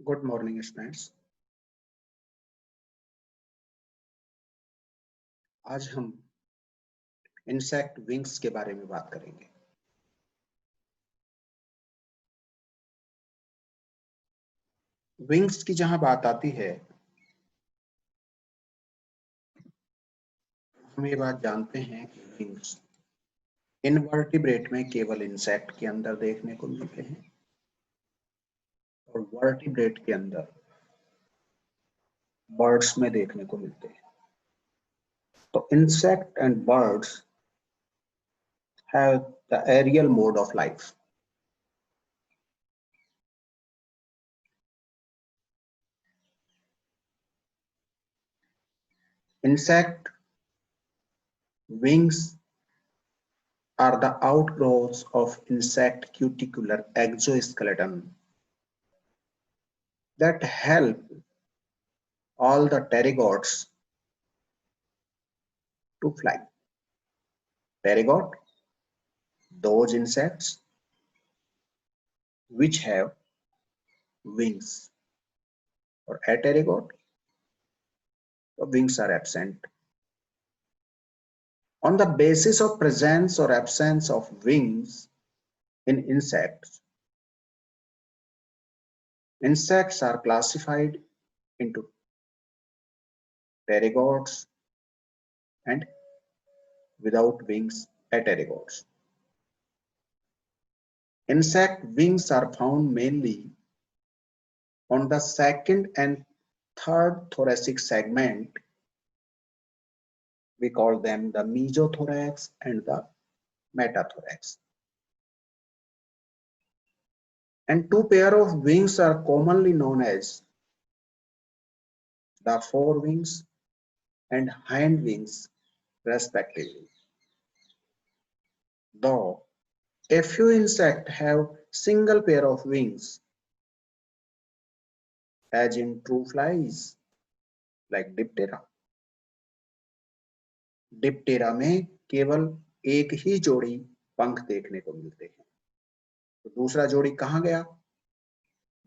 Good morning students. आज हम insect wings के बारे में बात करेंगे। विंग्स की जहां बात आती है, हम ये बात जानते हैं कि विंग्स इनवर्टिब्रेट में केवल इंसेक्ट के अंदर देखने को मिलते हैं और वर्टिब्रेट के अंदर बर्ड्स में देखने को मिलते हैं। तो insect and birds have the aerial mode of life. Insect wings are the outgrowths of insect cuticular exoskeleton that help all the pterygots to fly. Pterygot, those insects which have wings, or apterygot, the wings are absent. On the basis of presence or absence of wings in insects, insects are classified into pterygots and without wings apterygots. Insect wings are found mainly on the second and third thoracic segment. We call them the mesothorax and the metathorax. And two pair of wings are commonly known as the forewings and hind wings respectively. Though a few insects have single pair of wings, as in true flies like Diptera. Diptera में केवल एक ही जोड़ी पंख देखने को मिलते हैं, तो दूसरा जोड़ी कहां गया?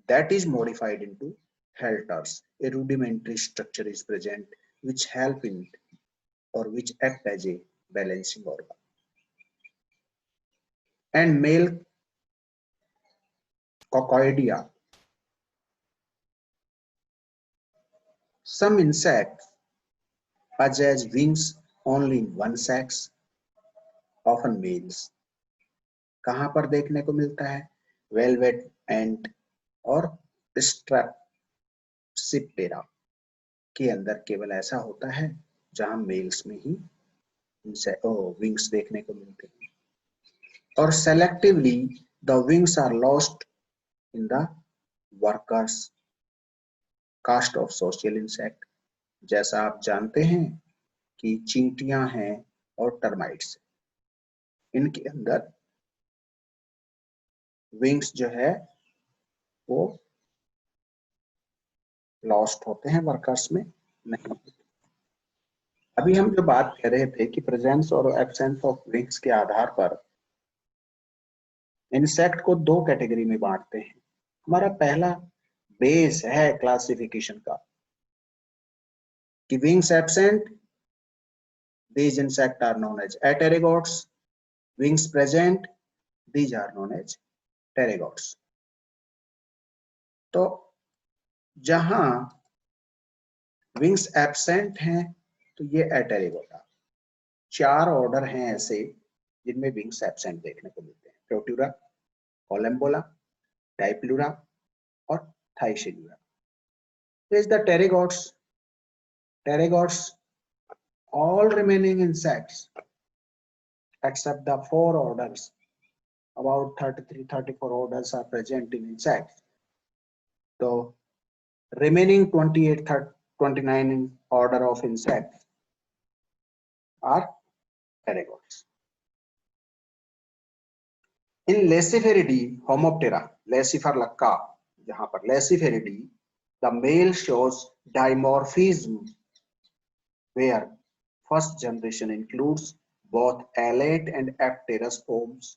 That is modified into halters. A rudimentary structure is present which help in or which act as a balancing organ. And male coccoidea. Some insects possess wings only in one sex, often males. कहां पर देखने को मिलता है? Velvet एंट और स्ट्रैप्सिपेरा के अंदर केवल ऐसा होता है जहां मेल्स में ही विंग्स देखने को मिलते हैं। और selectively the wings are lost in the workers caste of social insect। जैसा आप जानते हैं कि चींटियां हैं और टर्माइट्स, इनके अंदर विंग्स जो है वो लॉस्ट होते हैं, वर्कर्स में नहीं होते। अभी हम जो बात कर रहे थे कि प्रेजेंस और एब्सेंस ऑफ विंग्स के आधार पर इंसेक्ट को दो कैटेगरी में बांटते हैं। हमारा पहला बेस है क्लासिफिकेशन का कि wings absent, these insects are known as apterygots. Wings present, these are known as pterygots. तो जहां विंग्स एब्सेंट हैं तो ये एटेरिगोटा। चार ऑर्डर हैं ऐसे जिनमें विंग्स एब्सेंट देखने को मिलते हैं: प्रोट्यूरा, कोलम्बोला, डाइप्लूरा और थाइसिल्यूरा। Is the pterygots. Pterygots, all remaining insects except the four orders, about 33-34 orders are present in insects. So remaining 28-29 in order of insects are pterygots. In Laciferidae, Homoptera, Lacifer lacca, जहां पर Laciferidae, the male shows dimorphism where first generation includes both alate and apterous forms.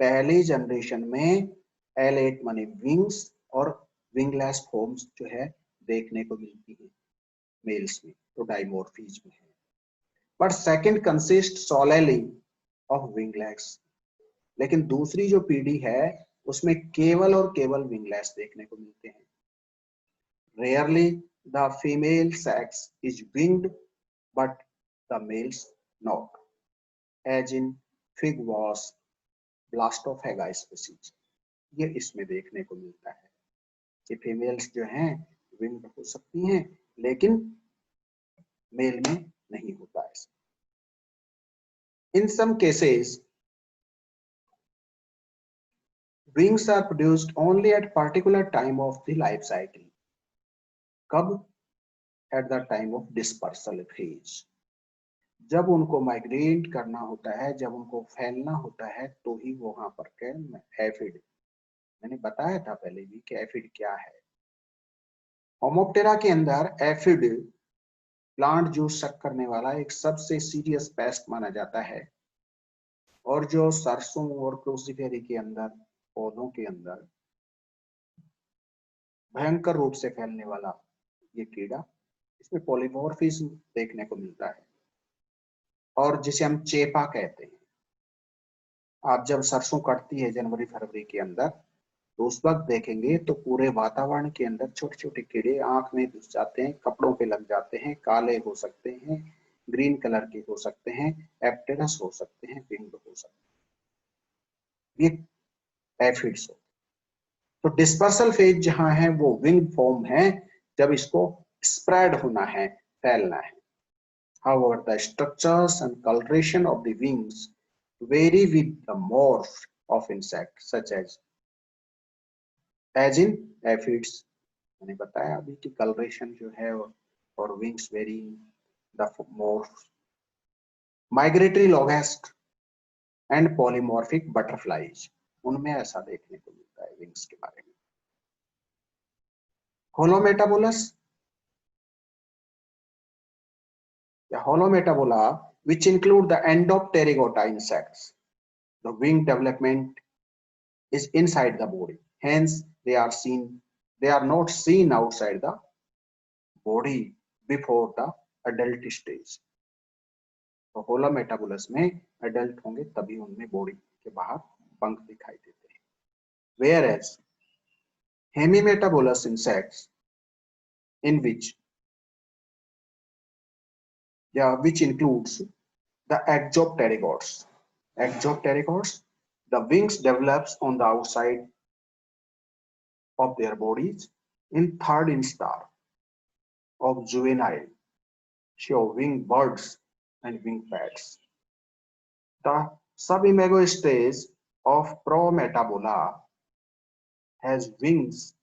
पहली generation में alate माने wings और wingless forms जो है देखने को मिलती है मेल्स में, तो डाइमॉर्फिज्म है। But second consist सोलेली of wingless, लेकिन दूसरी जो पीढ़ी है उसमें केवल और केवल विंगलेस देखने को मिलते हैं। Rarely the female sex is winged but the males not, as in fig wasp Blastophaga species. ये इसमें देखने को मिलता है कि फीमेल्स जो हैं विंग्ड हो सकती हैं लेकिन मेल में नहीं होता है। In some cases, wings are produced only at particular time of the life cycle. कब? At the time of dispersal phase. जब उनको माइग्रेट करना होता है, जब उनको फैलना होता है, तो ही वहां पर के एफिड, मैंने बताया था पहले भी कि एफिड क्या है। होमोप्टेरा के अंदर एफिड प्लांट जूस सक करने वाला एक सबसे सीरियस पेस्ट माना जाता है, और जो सरसों और क्रूसिफेरी के अंदर पौधों के अंदर भयंकर रूप से फैलने वाला ये कीड़ा, इसमें पॉलीमॉर्फिज्म देखने को मिलता है और जिसे हम चेपा कहते हैं। आप जब सरसों कटती है जनवरी फरवरी के अंदर, तो उस वक्त देखेंगे तो पूरे वातावरण के अंदर छोटे छोटे कीड़े आंख में घुस जाते हैं, कपड़ों पे लग जाते हैं, काले हो सकते हैं, ग्रीन कलर के हो सकते हैं, एप्टेरस हो सकते हैं, विंग्ड हो सकते हैं, ये एफिड्स हो। तो डिस्पर्सल फेज जहां है वो विंग फॉर्म है, जब इसको स्प्रेड होना है, फैलना है। However, the structures and coloration of the wings vary with the morph of insect, such as in aphids. मैंने बताया अभी कि coloration जो है और wings vary the morph. Migratory logast and polymorphic butterflies, उनमें ऐसा देखने को मिलता है wings के बारे में। Holometabolous या Holometabola, which include the Endopterygota insects. The wing development is inside the body. Hence, they are not seen outside the body before the adult stage. तो होलोमेटाबुलस में एडल्ट होंगे तभी उनमें बॉडी के बाहर पंख दिखाई देते हैं। Whereas hemimetabulous insects, in which includes the Exopterygots. Exopterygots, the wings develops on the outside of their bodies in third instar of juvenile show wing buds and wing pads. The subimago stage of Prometabola has wings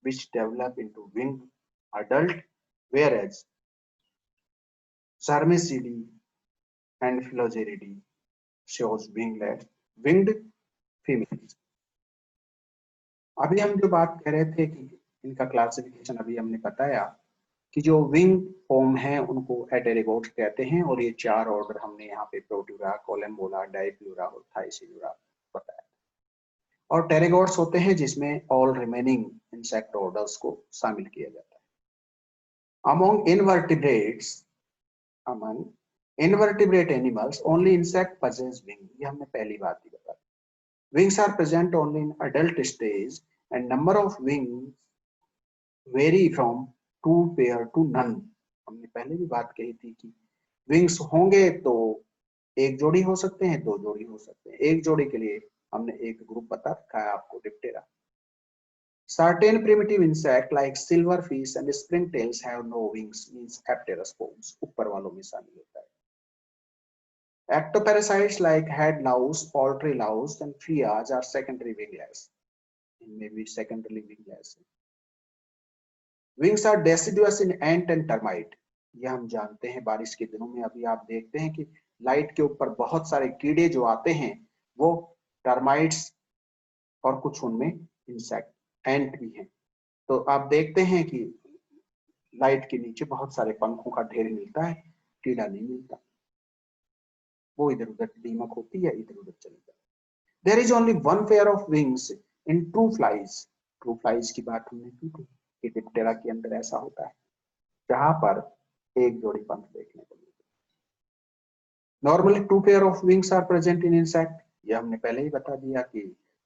which develop into winged adult, whereas Cermicidae and Phylogeridae shows winged females. अभी हम जो बात कर रहे थे कि इनका classification अभी हमने बताया कि जो विंग फॉर्म है उनको एटेरिगोट्स कहते हैं, और ये चार ऑर्डर हमने यहाँ पे प्रोट्यूरा, कोलम्बोला, डाइप्लूरा और थाइसिलूरा बताया। और टेरिगोट्स होते हैं जिसमें ऑल रिमेनिंग इंसेक्ट ऑर्डर्स को शामिल किया जाता है। Among invertebrate animals only insect possess wing, ये हमने पहली बात ही बताई। Wings are present only in adult stage and number of wings vary from 2 pair to none. हमने पहले भी बात कही थी कि विंग्स होंगे तो एक जोड़ी हो सकते हैं, 2 जोड़ी हो सकते हैं। एक जोड़ी के लिए हमने एक ग्रुप बता रखा है आपको, Diptera. Certain primitive insect like silverfish and springtails have no wings, means apterous forms, ऊपर वालों में शामिल होता है। Ectoparasites like head louse, poultry louse and pheas are secondary wingless, इनमें भी secondary wingless है। Wings are deciduous in ant and termite, ये हम जानते हैं बारिश के दिनों में। अभी आप देखते हैं कि लाइट के ऊपर बहुत सारे कीड़े जो आते हैं वो टर्माइट्स और कुछ उनमें इंसेक्ट एंट भी हैं। तो आप देखते हैं कि लाइट के नीचे बहुत सारे पंखों का ढेर मिलता है, कीड़ा नहीं मिलता, वो इधर उधर दीमक होती है, इधर उधर चली जाती है। There is only one pair of wings in true flies. True flies की बात हमने की थी कि डिप्टेरा के अंदर ऐसा होता है जहां पर एक जोड़ी पंख देखने को मिलते हैं। Normally 2 pair of wings are present in insect, ये हमने पहले ही बता दिया कि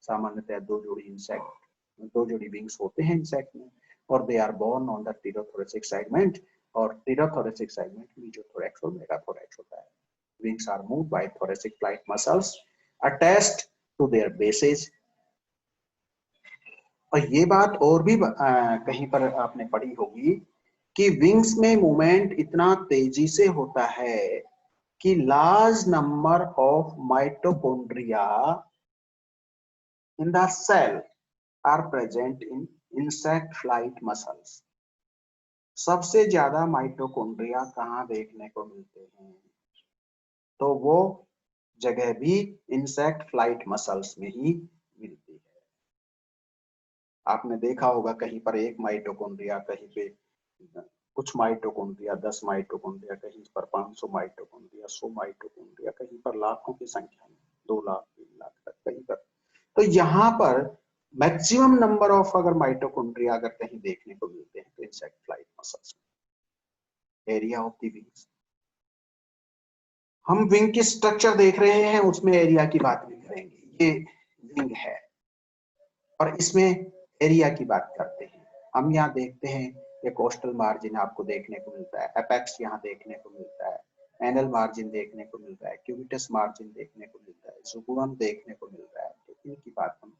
सामान्यतः 2 जोड़ी इंसेक्ट 2 जोड़ी विंग्स होते हैं इंसेक्ट में, और they are born on the pterothoracic segment, और टीरोथोरेसिक सेगमेंट मीजोथोरैक्स और मेगाथोरैक्स होता है। Wings are moved by thoracic flight muscles attached to their bases। और ये बात और भी कहीं पर आपने पढ़ी होगी कि विंग्स में मूवमेंट इतना तेजी से होता है कि large number of mitochondria in the cell are present in insect flight muscles. सबसे ज्यादा माइटोकॉन्ड्रिया कहाँ देखने को मिलते हैं? तो वो जगह भी इंसेक्ट फ्लाइट मसल्स में ही मिलती है। आपने देखा होगा कहीं पर एक माइटोकॉन्ड्रिया, कहीं पे कुछ माइटोकॉन्ड्रिया, 10 माइटोकॉन्ड्रिया, कहीं पर 500 माइटोकॉन्ड्रिया, 100 माइटोकॉन्ड्रिया, कहीं पर लाखों की संख्या में, 2 लाख 3 लाख तक कहीं पर। तो यहाँ पर मैक्सिमम नंबर ऑफ अगर माइटोकॉन्ड्रिया अगर कहीं देखने को मिलते हैं तो insect flight muscles. Area of the wings, हम विंग की स्ट्रक्चर देख रहे हैं, उसमें एरिया की बात भी करेंगे। ये विंग है और इसमें एरिया की बात करते हैं। हम यहाँ देखते हैं ये कोस्टल मार्जिन आपको देखने को मिलता है, एपेक्स यहाँ देखने को मिलता है, एनल मार्जिन देखने को मिलता है, क्यूबिटस मार्जिन देखने को मिलता है, जुगुनम देखने को मिल रहा है। तो इनकी बात हम,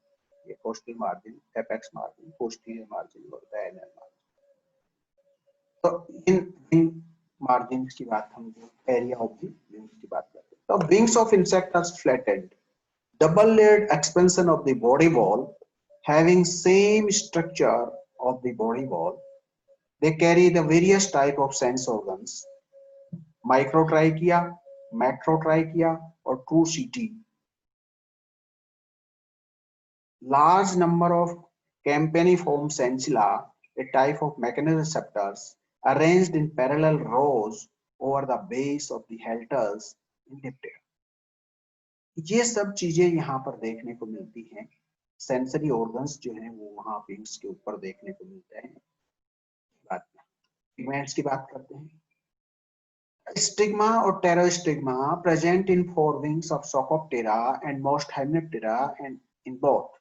ये coastal margin, apex margin, posterior margin और एनल मार्जिन। तो इन मार्जिन की बात हम, एरिया ऑफ द विंग्स की बात करते हैं। तो wings of insect are flattened, double layered expansion of the body wall having same structure of the body wall. They carry the various type of sense organs, microtrachea, macrotrachea or true CT. Large number of campaniform sensilla, a type of mechanoreceptors, arranged in parallel rows over the base of the halters in diptera. ये सब चीजें यहाँ पर देखने को मिलती हैं। Sensory organs जो हैं वो वहां विंग्स के ऊपर देखने को मिलते हैं। पिगमेंट्स की बात करते हैं। स्टिग्मा और pterostigma present in fore wings of Psocoptera and most Hymenoptera and in both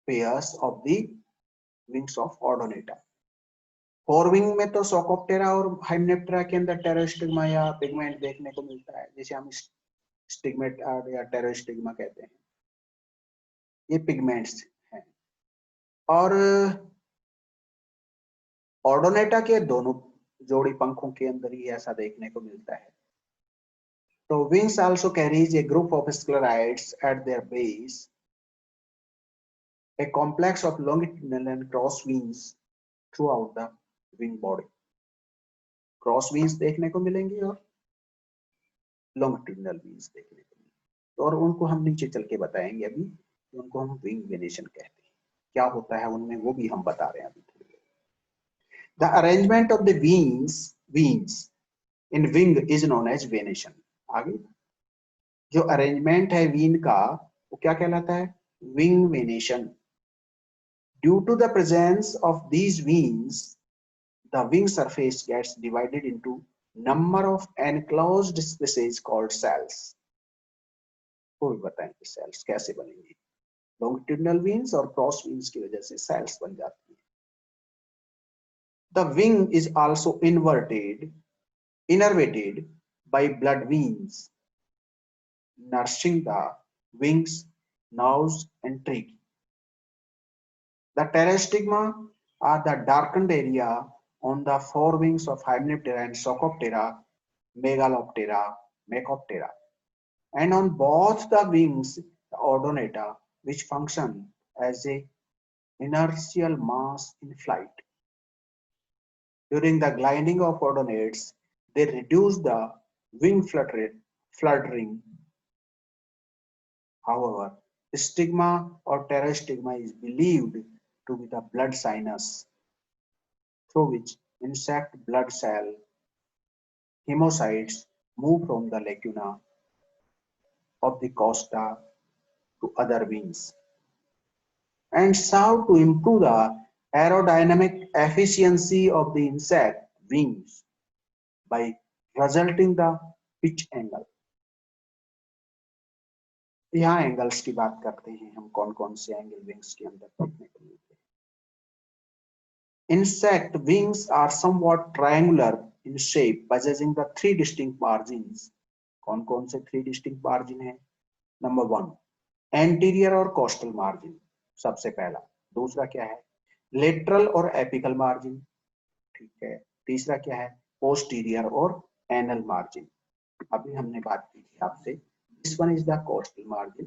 pairs of the wings of Odonata. Fore wing में तो सोकोप्टेरा और हाइमेप्टेरा के अंदर टेरोस्टिग्मा या पिगमेंट देखने को मिलता है, जैसे हम स्टिग्मेट या टेरोस्टिग्मा कहते हैं, ये पिगमेंट्स हैं। और ऑर्डोनेटा के दोनों जोड़ी पंखों के अंदर ही ऐसा देखने को मिलता है। तो wings also carries a group of sclerites at their base, a complex of longitudinal and cross wings throughout the wing body. Cross wings देखने को मिलेंगे और longitudinal wings देखने को मिलेंगे, और उनको हम नीचे चल के बताएंगे अभी, उनको हम wing venation कहते हैं। क्या होता है उनमें वो भी हम बता रहे हैं अभी थोड़ी देर। The arrangement of the wings in wing is known as venation। आगे जो अरेंजमेंट है वीन का वो क्या कहलाता है? Wing venation. Due to the presence of these wings the wing surface gets divided into number of enclosed spaces called cells. वो भी बताएंगे सेल्स कैसे बनेंगे। लॉन्गिट्यूडिनल विंग्स और क्रॉस विंग्स की वजह से सेल्स बन जाती है। The wing is also innervated by blood veins nourishing the wings, nerves and trachea. The pterostigma are the darkened area on the forewings of Hymenoptera and Socoroptera, Megaloptera, Mecoptera, and on both the wings the Ordonata, which function as a inertial mass in flight. During the gliding of Ordonates, they reduce the wing fluttering. However, stigma or pterostigma is believed to be the blood sinus through which insect blood cell hemocytes move from the lacuna of the costa to other wings. and serve to improve the aerodynamic efficiency of the insect wings by resulting the pitch angle. यहाँ angles की बात करते हैं हम, कौन कौन से angle wings के अंदर देखने को मिलते हैं. Insect wings are somewhat triangular in shape, possessing the three distinct margins. कौन कौन से three distinct margin है? Number 1, एंटीरियर और कोस्टल मार्जिन, सबसे पहला. दूसरा क्या है? लेटरल और एपिकल मार्जिन. ठीक है. तीसरा क्या है? पोस्टीरियर और एनल मार्जिन. अभी हमने बात की थी आपसे. This one is the coastal margin,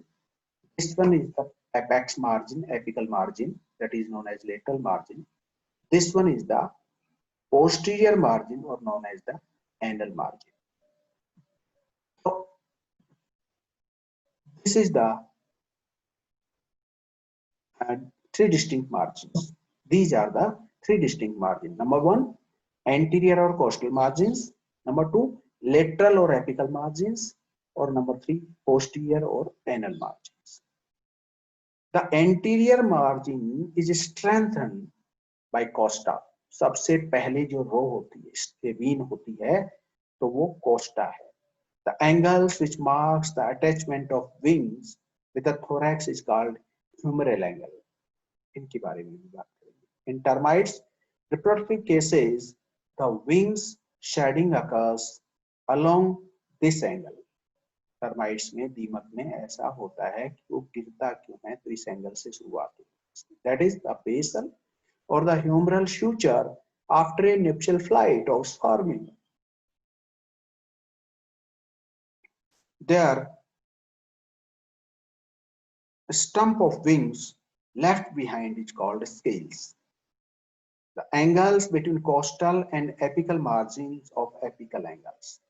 this one is the apex margin, apical margin, that is known as lateral margin. This one is the posterior margin or known as the anal margin. So this is the three distinct margins. These are the three distinct margins. Number 1, anterior or costal margins. Number 2, lateral or apical margins. Or number 3, posterior or anal margins. The anterior margin is strengthened by costa. सबसे पहले जो रो होती है, इसके Wien होती है, तो वो कोस्टा है. The angles which marks the attachment of wings with the thorax is called humeral angle. इनके बारे में भी बात करेंगे. In termites reproductive cases, the wings shedding occurs along this angle. Termites में, दीमक में ऐसा होता है कि वो गिरता क्यों है, तो इस एंगल से शुरुआत होती है. That is the basal or the humeral suture after a nuptial flight or swarming. Their stump of wings left behind is called scales. The angles between costal and apical margins of apical angles.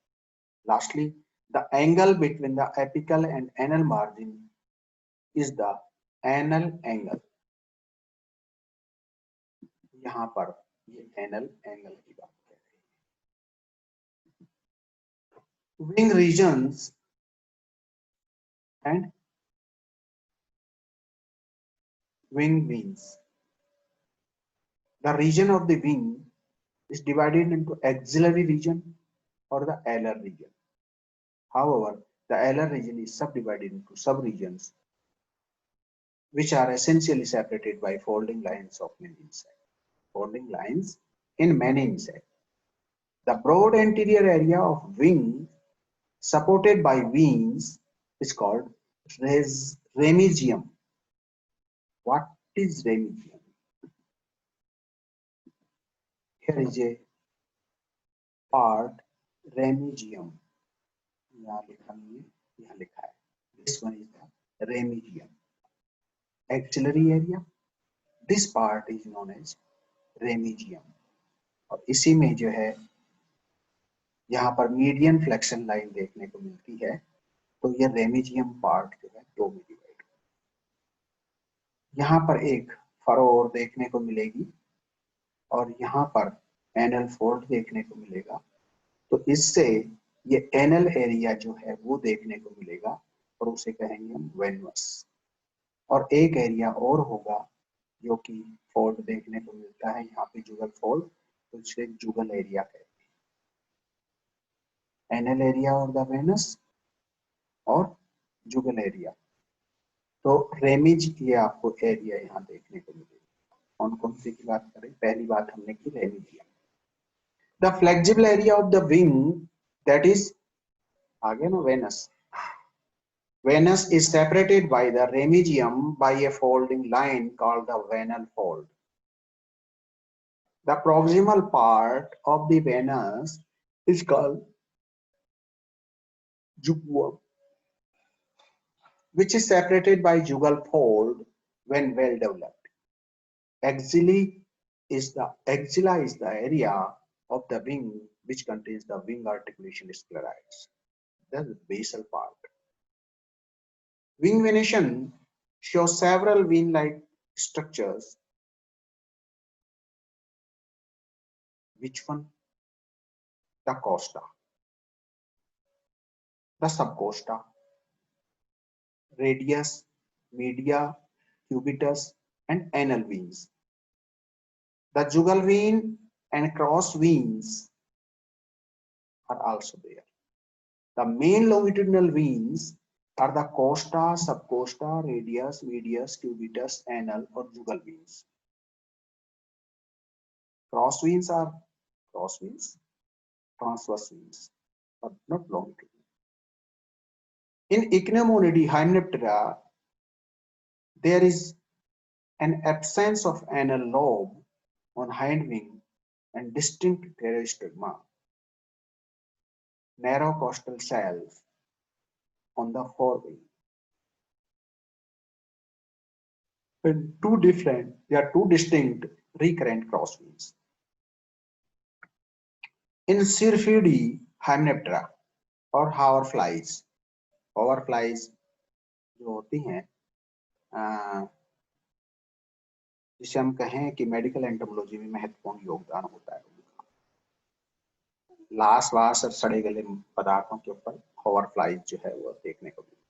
Lastly, the angle between the apical and anal margin is the anal angle. यहाँ पर ये anal angle की बात कर रहे हैं. Wing regions and wing veins. The region of the wing is divided into axillary region or the alar region. However, the alar region is subdivided into subregions, which are essentially separated by folding lines of many insects. Folding lines in many insects. The broad anterior area of wing supported by veins is called remigium. What is remigium? Here is a part, remigium. यहाँ लिखा नहीं है, यहाँ लिखा है. This one is the remigium. Axillary area. This part is known as remigium. और इसी में जो है, यहाँ पर मीडियन फ्लेक्शन लाइन देखने को मिलती है, तो ये रेमिजियम पार्ट जो है दो में डिवाइड. यहाँ पर एक फरो और देखने को मिलेगी और यहाँ पर एनल फोल्ड देखने को मिलेगा. तो इससे ये एनल एरिया जो है वो देखने को मिलेगा और उसे कहेंगे हम वेनस. और एक एरिया और होगा जो कि फोल्ड देखने को मिलता है, यहाँ पे जुगल फोल्ड, तो इसे जुगल एरिया कहते हैं. एनल एरिया और द वेनस और जुगल एरिया. तो रेमिज ये आपको एरिया यहाँ देखने को मिलेगा. कौन कौन सी की बात करें? पहली बात हमने की remigium. The flexible area of the wing, that is आगे ना venous. Venus is separated by the remigium by a folding line called the venal fold. The proximal part of the venus is called jugum, which is separated by jugal fold when well developed. Axilla is the area of the wing which contains the wing articulation sclerites. That's the basal part. Wing venation shows several wing-like structures. Which one? The costa, the subcosta, radius, media, cubitus, and anal veins. The jugal vein and cross veins are also there. The main longitudinal veins are the costa, subcosta, radius, medius, cubitus, anal or jugal veins. Cross veins are cross veins, transverse veins, but not longitudinal. In Ichneumonidae hymenoptera, there is an absence of anal lobe on hind wing and distinct pterostigma, narrow costal cells on the forewing. And they are two distinct recurrent cross veins. In Syrphidae hymenoptera और hoverflies जो होती हैं जिसे हम कहें कि medical entomology में महत्वपूर्ण योगदान होता है, लाश वास और सड़े गले पदार्थों के ऊपर hoverflies जो है वो देखने को मिलता है।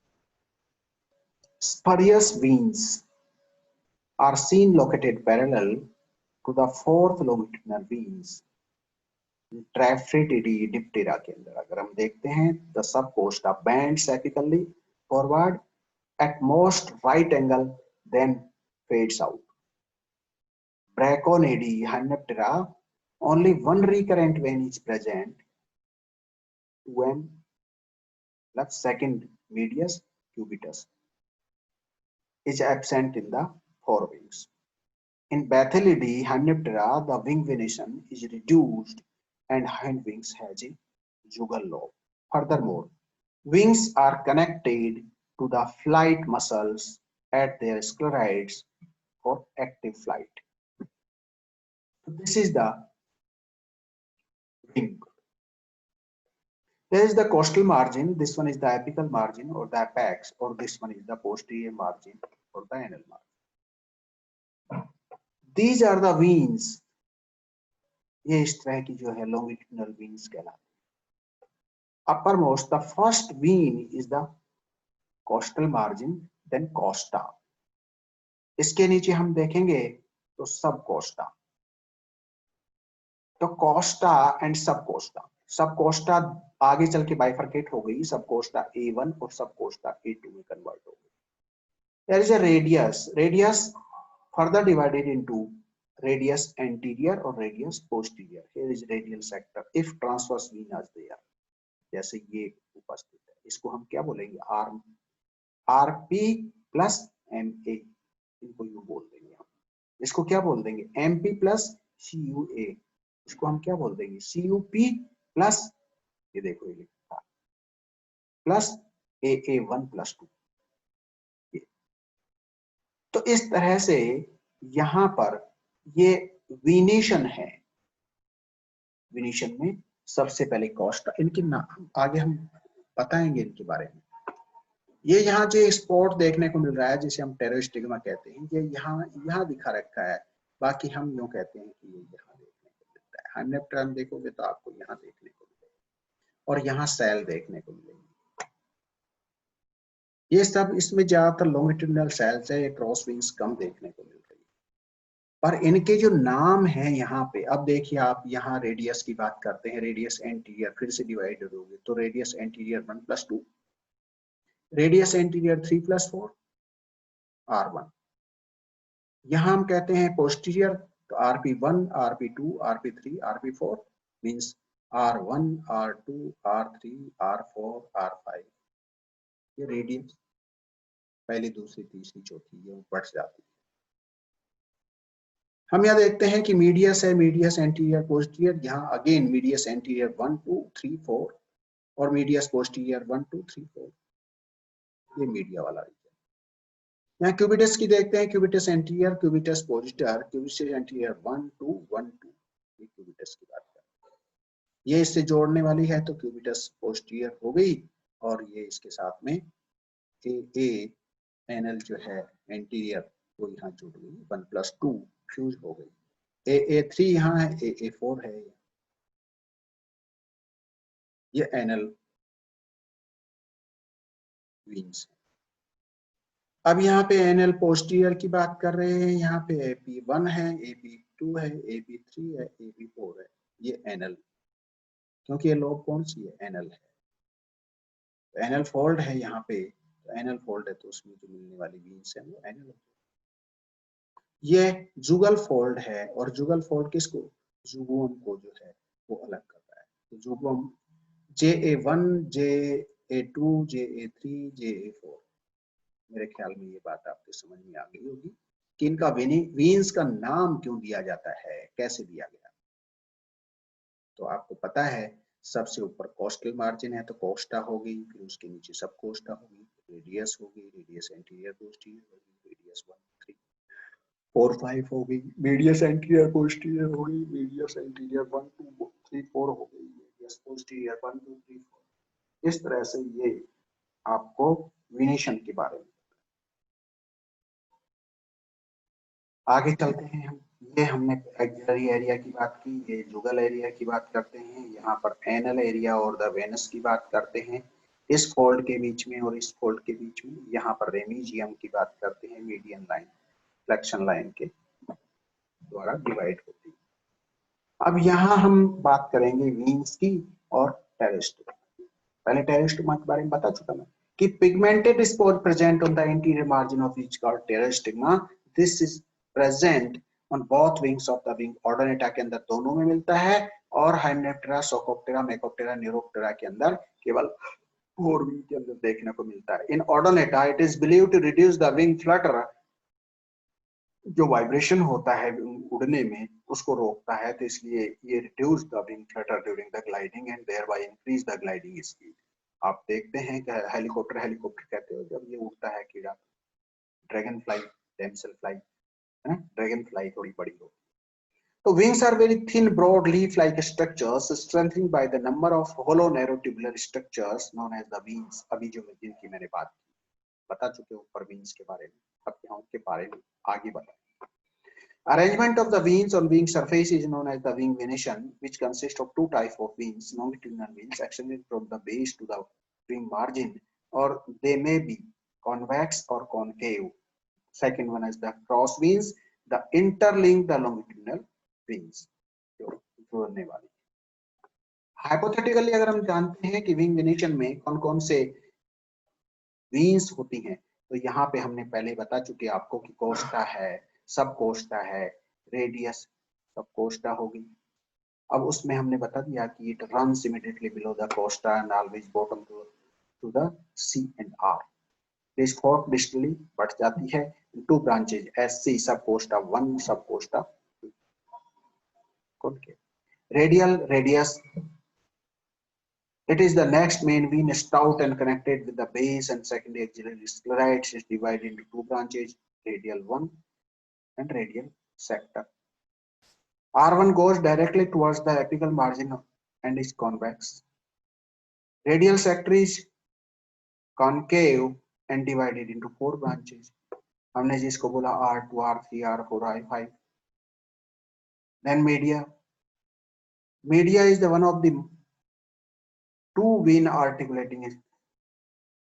Spurious veins are seen located parallel to the fourth longitudinal veins. Traphritidae diptera के अंदर अगर हम देखते हैं the subcosta bends apically forward at most right angle then fades out. Braconidae hymenoptera only one recurrent vein is present, 2M left second medius cubitus is absent in the forewings. In Bathylidae hymenoptera the wing venation is reduced and hind wings has a jugal lobe. Furthermore, wings are connected to the flight muscles at their sclerites for active flight. This is the wing. There is the costal margin, this one is the apical margin or the apex, or this one is the posterior margin or the anal margin. These are the veins. ये इस तरह की जो है longitudinal veins कहलाती हैं. Uppermost, the first vein is the costal margin, then costa. इसके नीचे हम देखेंगे तो subcosta. तो costa and subcosta. Subcosta आगे चल के bifurcate हो गई, subcosta A1 और subcosta A2 में convert हो गई. There is a radius. Radius further divided into radius anterior or radius posterior. Here is radial sector. If transverse vein is there, जैसे ये उपस्थित है, इसको हम क्या बोलेंगे? आर्म, RP प्लस MA, इनको यू बोल देंगे हम. इसको क्या बोल देंगे? MP प्लस CUA, इसको हम क्या बोल देंगे? CUP प्लस, ये देखो ये लिखा प्लस AA1 प्लस 2. तो इस तरह से यहां पर ये विनेशन है. विनेशन में सबसे पहले कॉस्टा, इनके नाम आगे हम बताएंगे इनके बारे में. ये यहाँ जो स्पॉट देखने को मिल रहा है जिसे हम टेरोस्टिग्मा कहते हैं, ये यहाँ दिखा रखा है. बाकी हम यूं कहते हैं कि ये यहाँ देखने को मिलता है. हाइमेनोप्टेरा देखोगे तो आपको यहाँ देखने को मिलेगा और यहाँ सेल देखने को मिलेगी. ये सब इसमें ज्यादातर लॉन्गिट्यूडिनल सेल्स है, क्रॉस विंग्स कम देखने को मिल रही है. पर इनके जो नाम है यहाँ पे, अब देखिए आप यहाँ रेडियस की बात करते हैं, रेडियस एंटीरियर फिर से डिवाइडेड होगी तो radius anterior 1+2, radius anterior 3+4 R1. यहाँ हम कहते हैं पोस्टीरियर तो RP1, RP2, RP3, RP4 means R1, R2, R3, R4, R5. ये रेडियस पहली, दूसरी, तीसरी, चौथी ये बढ़ जाती है. हम यहाँ देखते हैं कि मीडियस है, मीडियस एंटीरियर पोस्टीरियर. यहाँ अगेन मीडियस एंटीरियर 1, 2, 3, 4 और मीडियस पोस्टीरियर 1, 2, 3, 4. ये मीडिया वाला रीजन. यहाँ क्यूबिटस की देखते हैं, cubitus anterior, cubitus posterior, cubitus anterior 1, 2, 1, 2. ये क्यूबिटस की बात करते हैं. ये इससे जोड़ने वाली है तो क्यूबिटस पोस्टीरियर हो गई और ये इसके साथ में ए एनल जो है एंटीरियर वो यहाँ जुड़ गई, 1+2 फ्यूज हो गई. AA3 यहाँ है, AA4 है. ये एनल वीन्स. अब यहाँ पे एनएल पोस्टीरियर की बात कर रहे हैं, यहाँ पे AP1 है, AP2 है, AP3 है, AP4 है, ये एनएल, क्योंकि ये लोब कौन सी है, एनएल है, तो एनएल फोल्ड है यहाँ पे, तो एनएल फोल्ड है तो उसमें जो मिलने वाली वीन्स है वो एनएल। ये जुगल फोल्ड है, और जुगल फोल्ड किसको, जुगुअम को जो है वो अलग करता है, तो जुगुअम JA1, JA2, JA3, JA4, मेरे ख्याल में ये बात आपको समझ में आ गई होगी कि इनका वीन्स का नाम क्यों दिया जाता है, कैसे दिया गया। तो आपको पता है सबसे ऊपर कोस्टल मार्जिन है तो कोस्टा हो गई, फिर उसके नीचे सब कोस्टा होगी, रेडियस हो गई, रेडियस एंटीरियर पोस्टीरियर हो गई, रेडियस 1 3 4 5 हो गई, रेडियस एंटीरियर पोस्टीरियर हो गई, रेडियस एंटीरियर 1 2 3 4 हो गई, रेडियस पोस्टीरियर 1 2 3 4। इस तरह से ये आपको विनेशन के बारे में। आगे चलते हैं हम, ये हमने एक्सिलरी एरिया की बात की, ये जुगल एरिया की बात करते हैं, यहाँ पर एनल एरिया और द वेनस की बात करते हैं, इस फोल्ड के बीच में और इस फोल्ड के बीच में, यहाँ पर रेमिजियम की बात करते हैं, मीडियन लाइन फ्लेक्शन लाइन के द्वारा डिवाइड होती है। अब यहाँ हम बात करेंगे वीन्स की और टेरेस्टोमा। पहले टेरेस्टोमा के बारे में बता चुका मैं कि pigmented spot present on the interior margin of each called pterostigma. This is present on both wings of the wing. Odonata के अंदर दोनों में मिलता है, और हाइमेनेप्टेरा, सोकोप्टेरा, मेकोप्टेरा, न्यूरोप्टेरा के अंदर केवल फोर विंग के अंदर देखने को मिलता है। In Odonata it is believed to reduce the wing flutter, जो वाइब्रेशन होता है उड़ने में उसको रोकता है, तो इसलिए ये reduce the wing Flutter during the gliding and thereby increase the gliding speed. आप देखते हैं कि हेलीकॉप्टर हेलीकॉप्टर कहते हो जब ये उड़ता है कीड़ा, dragonfly, damselfly, dragonfly थोड़ी बड़ी होती है। तो wings are very thin, broad leaf-like structures strengthened by the number of hollow narrow tubular structures known as the wings। अभी जो जिनकी मैंने बात की, बता चुके ऊपर wings के बारे में, अब यहाँ उनके बारे में आगे बताएं। Arrangement of the wings on wing surface is known as the wing venation, which consists of two types of wings: longitudinal wings extended from the base to the wing margin, or they may be convex or concave. Second one is the cross wings, the interlink the longitudinal wings, जोड़ने वाली। Hypothetically अगर हम जानते हैं कि wing venation में कौन कौन से विंग्स होती हैं, तो यहाँ पे हमने पहले बता चुके आपको कि कोस्टा है, सब कोस्टा है, रेडियस सब कोस्टा होगी। अब उसमें हमने बता दिया कि it runs immediately below the costa and always bottom to the C and R. This fourth distally बढ़ जाती है two branches, SC sub costa 1, sub costa 2। Radial radius, it is the next main vein, stout and connected with the base and secondary axillary sclerites, is divided into two branches, radial 1 and radial sector. R1 goes directly towards the apical margin and is convex. Radial sector is concave and divided into four branches. हमने जिसको बोला R2, R3, R4, I5. Then media. Media is the one of the two vein articulating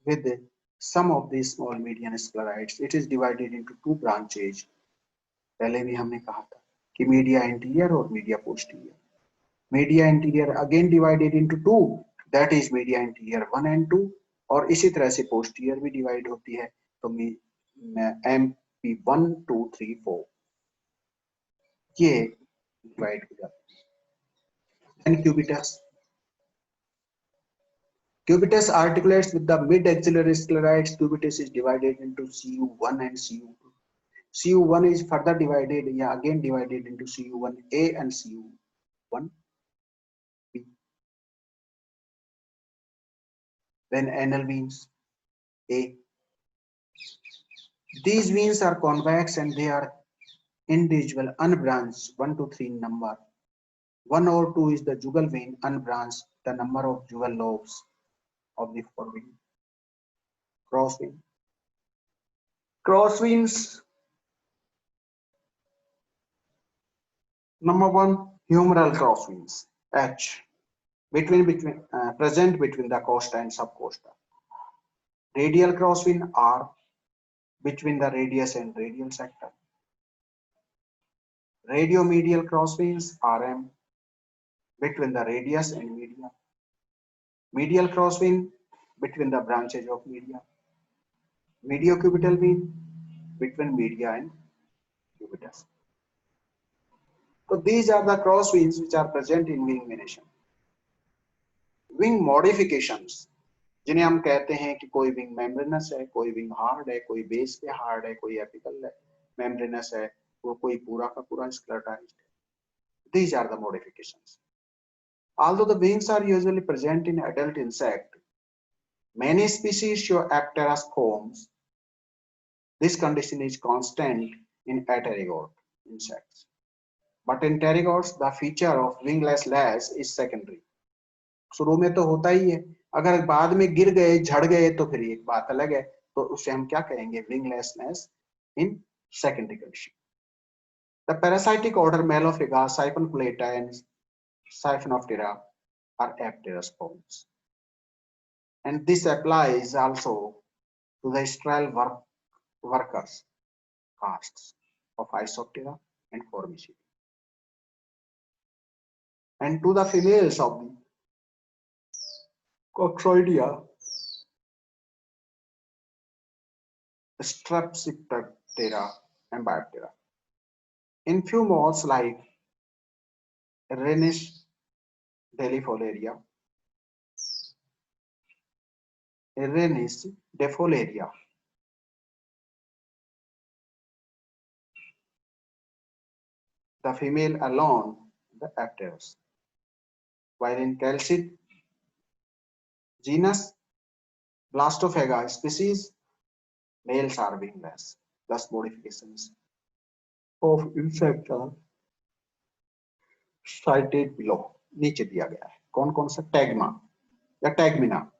with some of these small median sclerites. It is divided into two branches. पहले भी हमने कहा था कि media interior और media posterior. Media interior again divided into two, that is media interior 1 and 2, और इसी तरह से पोस्टीरियर भी डिवाइड होती है, तो MP 1 2 3 4 ये डिवाइड हो जाती है। And cubitus, cubitus articulates with the mid axillary sclerites. Cubitus is divided into CU1 and CU2. CU1 is further divided, again divided into CU1A and CU1B. Then anal veins A. These veins are convex and they are individual, unbranched, 1 to 3 in number. 1 or 2 is the jugal vein, unbranched, the number of jugal lobes of the forevein. Cross vein. Cross veins. Number 1, humeral cross veins, H, present between the costa and subcosta. Radial cross vein R, between the radius and radial sector. Radiomedial crosswinds RM between the radius and media. Medial crosswind between the branches of media. Mediocubital wind between media and cubitus. So these are the crosswinds which are present in wing venation. Wing modifications जिन्हें हम कहते हैं कि कोई wing membranes है, कोई wing hard है, कोई बेस पे हार्ड है, कोई एपिकल मेम्ब्रेनस है, वो कोई पूरा का पूरा स्क्लेरोटाइज्ड है. These are the modifications. Although the wings are usually present in adult insect, many species show apterostomes. This condition is constant in pterygoid insects. But in pterygoids, the feature of wingless lash is secondary. शुरू में तो होता ही है, अगर बाद में गिर गए, झड़ गए तो फिर एक बात अलग है, तो उसे हम क्या कहेंगे? winglessness in secondary condition. The parasitic order Melophaga, Siphonculata and Siphonoptera are apterostomes. And this applies also to the sterile workers castes of Isoptera and Formicidae, and to the females of the Coxoidea, Strepsiptera and Bioptera. In few moths like Rhenis defoliaria, the female alone the apterous, while in Chalcid genus Blastophaga species, males are wingless. Thus modifications of insect are cited below. नीचे दिया गया है. कौन कौन सा? टैग्मा या tegmina.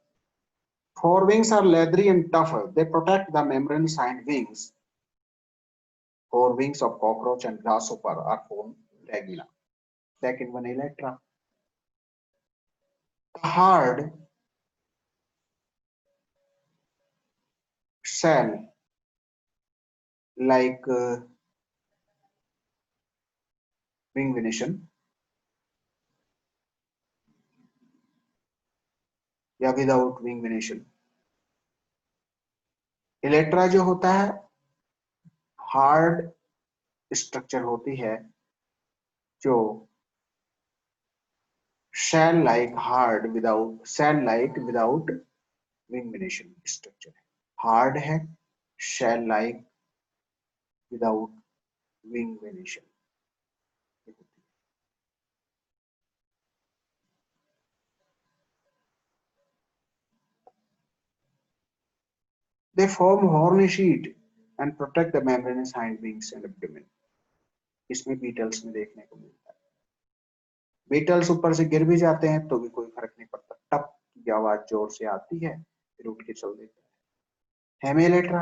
Forewings are leathery and tougher. They protect the membranous hind wings. Forewings of cockroach and grasshopper are formed tagmina. Second one, elytra. The hard shell like wing venation या without wing venation. Electra जो होता है hard structure होती है, जो shell like hard without shell like without wing venation structure है. Hard है, shell like without wing venation. They form horny sheet and protect the membranous hind wings and abdomen. इसमें Beatles में देखने को मिलता है. बीटल्स ऊपर से गिर भी जाते हैं तो भी कोई फर्क नहीं पड़ता, टप की आवाज जोर से आती है, फिर उठ के चल देता है. हेमिलेट्रा.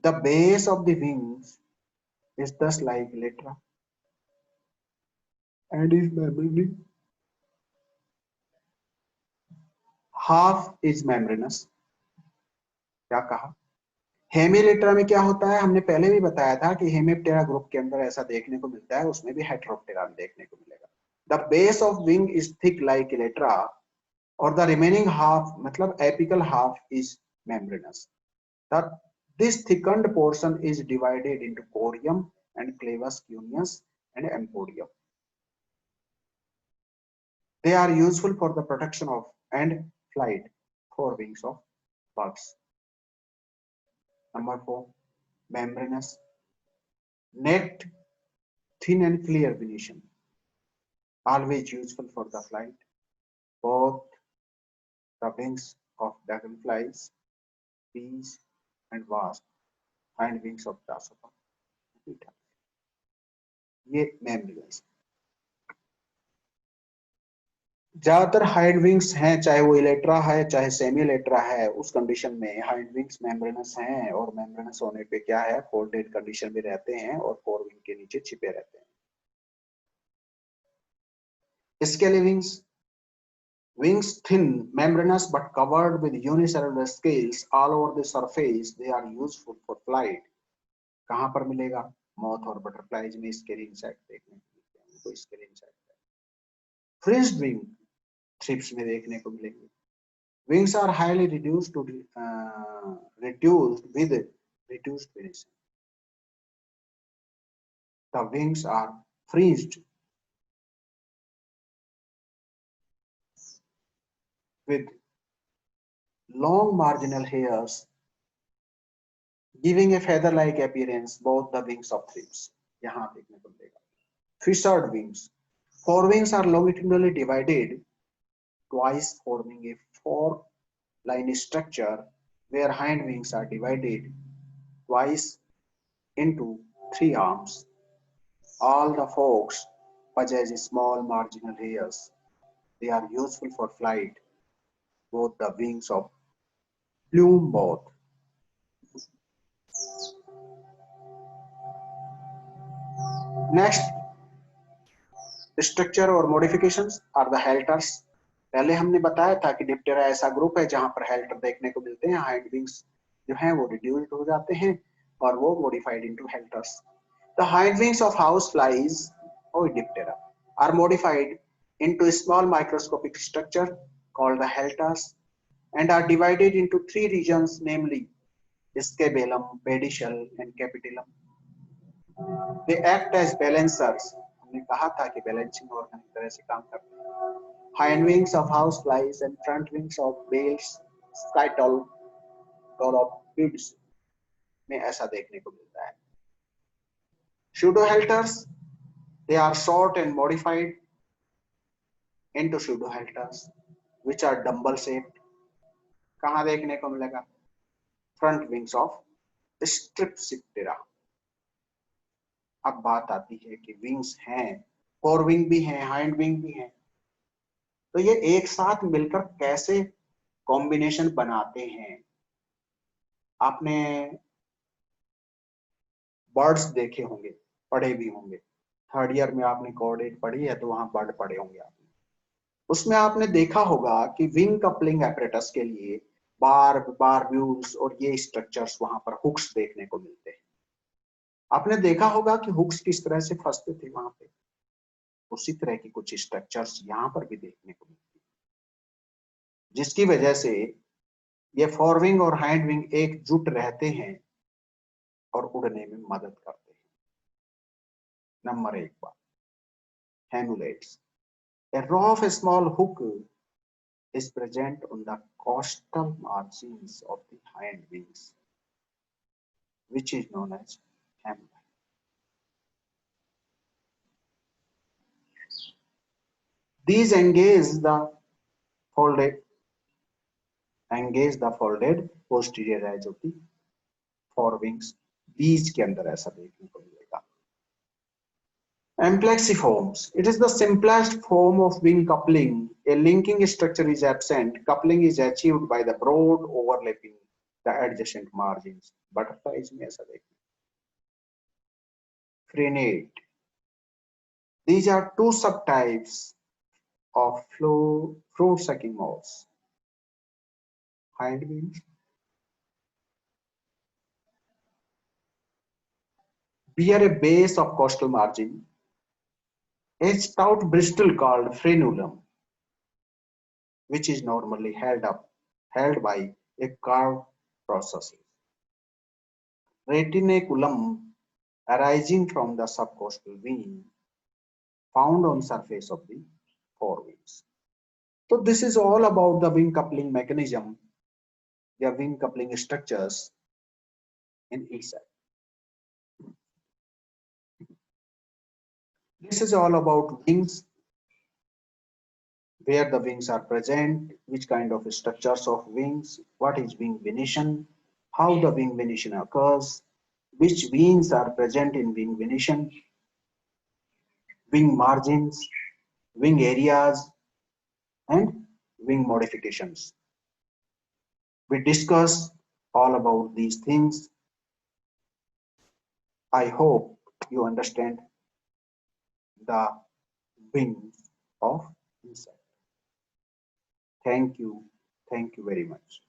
The base of the wings is thus like elytra and is membranous. Half is membranous. क्या कहा? हेमिलेट्रा में क्या होता है? हमने पहले भी बताया था कि हेमिप्टेरा ग्रुप के अंदर ऐसा देखने को मिलता है, उसमें भी हेटेरोप्टेरा में देखने को मिलेगा. The base of wing is thick like elytra और द रिमेनिंग हाफ मतलब apical half is membranous. This thickened portion is divided into corium and clavus cuneus and empodium. They are useful for the protection of and flight for wings of birds. Number 4, membranous. Necked, thin and clear venation, always useful for the flight. Both the wings of dragonflies, bees and wasps, hind wings of grasshopper. ये membranous. ज्यादातर hind wings हैं, चाहे वो Electra है चाहे semi Electra है, उस condition में हाइंड विंग्स मेम्ब्रेनस हैं और मेम्ब्रेनस होने पे क्या है, फोल्डेड कंडीशन में रहते हैं और फोर विंग के नीचे छिपे रहते हैं. Scaly wings Wings thin, membranous but covered with unicellular scales all over the surface. They are useful for flight. कहाँ पर मिलेगा? Moth और butterflies में इसके insect देखने को मिलते हैं, उनको इसके insect. Fringed wing thrips में देखने को मिलेंगे. Wings are highly reduced with reduced venation. The wings are fringed with long marginal hairs, giving a feather-like appearance. Both the wings of thrips. यहाँ देखने को मिलेगा. Fissured wings. Forewings are longitudinally divided twice, forming a fork-line structure, where hind wings are divided twice into three arms. All the forks possess small marginal hairs. They are useful for flight. Both the wings of plume moth. Next, structure और modifications are the हेल्टर्स. पहले हमने बताया था कि Diptera ऐसा group है जहां पर हेल्टर देखने को मिलते हैं. हाइंड विंग्स जो हैं वो रिड्यूस्ड हो जाते हैं और वो modified into halteres. The hind wings of house flies और Diptera are modified into small microscopic structure called the halteres and are divided into three regions, namely scabellum, pedicel and capitellum. They act as balancers. हमने कहा था कि balancing organ की तरह से काम करते हैं. Hind wings of house flies and front wings of whales, scytolophids में ऐसा देखने को मिलता है. Pseudohelters, they are short and modified into pseudohelters, which are dumbbell shaped. कहाँ देखने को मिलेगा? Front wings of Strepsiptera. अब बात आती है कि विंग्स हैं, फोर विंग भी हैं, हाइंड विंग भी हैं, तो ये एक साथ मिलकर कैसे कॉम्बिनेशन बनाते हैं? आपने बर्ड्स देखे होंगे, पढ़े भी होंगे. थर्ड ईयर में आपने कॉर्डेट पढ़ी है तो वहां बर्ड पढ़े होंगे आपने. उसमें आपने देखा होगा कि विंग कपलिंग एपरेटस के लिए बारब्यूल्स और ये स्ट्रक्चर्स वहां पर हुक्स देखने को मिलते हैं. आपने देखा होगा कि हुक्स किस तरह से फंसते थे वहां पे. उसी तरह की कुछ स्ट्रक्चर्स यहाँ पर भी देखने को मिलती है, जिसकी वजह से ये फोरविंग और हाइंड विंग एकजुट रहते हैं और उड़ने में मदद करते हैं. नंबर एक बात, हेमुलेट्स. A rough small hook is present on the costal margins of the hind wings, which is known as hamulate. These engage the folded posterior edge of the forewings. बीज के अंदर ऐसा देखने को मिलेगा. Amplexiforms. It is the simplest form of wing coupling. A linking structure is absent. Coupling is achieved by the broad overlapping the adjacent margins. Butterflies में ऐसा देखिए. Frenate. These are two subtypes of fruit-sucking moths. Hind wings bear a base of costal margin, a stout bristle called frenulum, which is normally held by a curved process. Retinaculum arising from the subcostal wing, found on surface of the forewings. So this is all about the wing coupling mechanism, the wing coupling structures in insect. This is all about wings, where the wings are present, which kind of structures of wings, what is wing venation, how the wing venation occurs, which veins are present in wing venation, wing margins, wing areas, and wing modifications. We discuss all about these things. I hope you understand the wings of insect. Thank you very much.